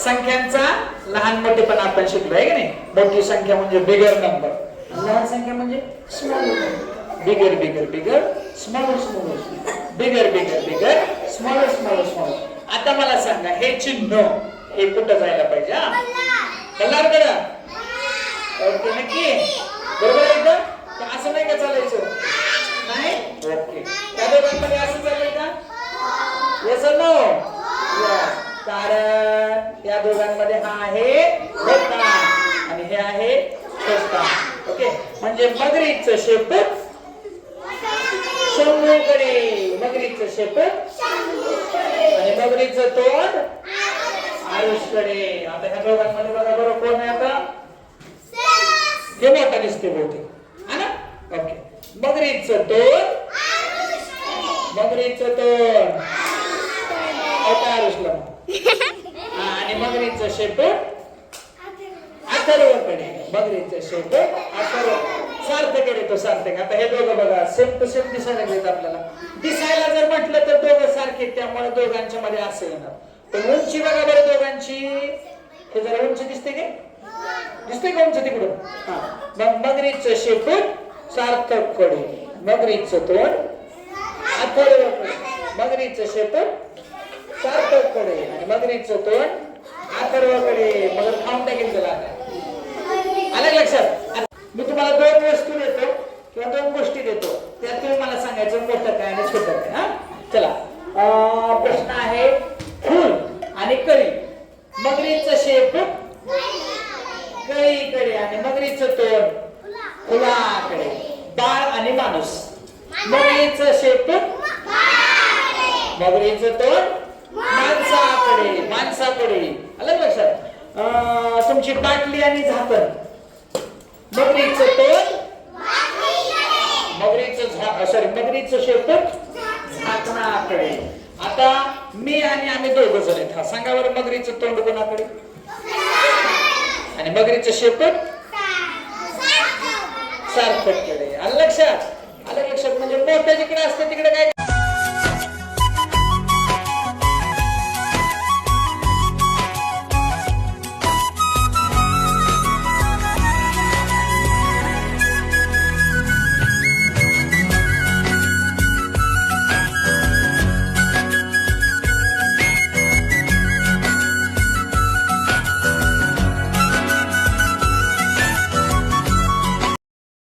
संख्यांचा लहान मोठेपणा आपण शिकलो आहे की नाही. मोठी संख्या म्हणजे बिगर नंबर, लहान संख्या म्हणजे स्मॉल नंबर. बिगर बिगर बिगर स्मॉलर स्मॉलर, बिगर बिगर बिगर स्मॉलर स्मॉलर स्मॉलर. आता मला सांगा हे चिन्ह हे कुठं जायला पाहिजे? कल्लारकडे. ओके नक्की बरोबर आहे का? असं नाही का चालायचं? नाही. ओके त्या दोघांमध्ये असं चालेल का? येस और नो? यस. कारण या दोघांमध्ये हा आहे मोठा आणि हे आहे छोटा. ओके म्हणजे मगरीचं शेपूट शंभूकडे, मगरीचं शेपूट आणि मगरीचं तोंड आरुषकडे. आता ह्या दोघांमध्ये बघा बरं कोण आहे? आता हे मोठा दिसते बहुतेक है ना. ओके मगरीचं तोंड, मगरीचं तोंड आरुषला आणि मगरीचं शेपूट अथर्वकडे, मगरीचं शेपूट अथर्व सार्थकडे. तो सार्थक. आता हे दोघं बघा सेम टू सेम दिसायला लागलेत आपल्याला. दिसायला जर म्हटलं तर दोघं सारखे, त्यामुळे दोघांच्या मध्ये असं येणार. पण उंची बघा बरं दोघांची. हे जरा उंची दिसते का? दिसते का उंच तिकडून? हा मग मगरीचं शेपूट सार्थककडे, मगरीचं तोंड अथर्वकडे, मगरीचं शेपूट सार्थककडे आणि मगरीचं तोंड अथर्वकडे. मगर खाऊन टाकेल त्याला. आलं लक्षात? मी तुम्हाला दोन वस्तू देतो किंवा दोन गोष्टी देतो, त्यातून मला सांगायचं मोठं काय आणि छोटं काय. हा चला प्रश्न आहे फुल आणि कळी. मगरीचं शेपूट कळीकडे आणि मगरीचं तोंड फुलाकडे. बाळ आणि माणूस. मगरीचं शेपूट मगरीचं तोंड माणसाकडे, माणसाकडे. आलं लक्षात? तुमची बाटली आणि झाकण. मगरीचं तोंड मगरीचं शेपूट झाकणाकडे. आता मी आणि आम्ही दोघं जण आहेत. हा सांगा बरं मगरीचं तोंड कोणाकडे आणि मगरीचं शेपूट सार्थककडे. आलं लक्षात? आलं लक्षात? म्हणजे मोठं जिकडे असतं तिकडे काय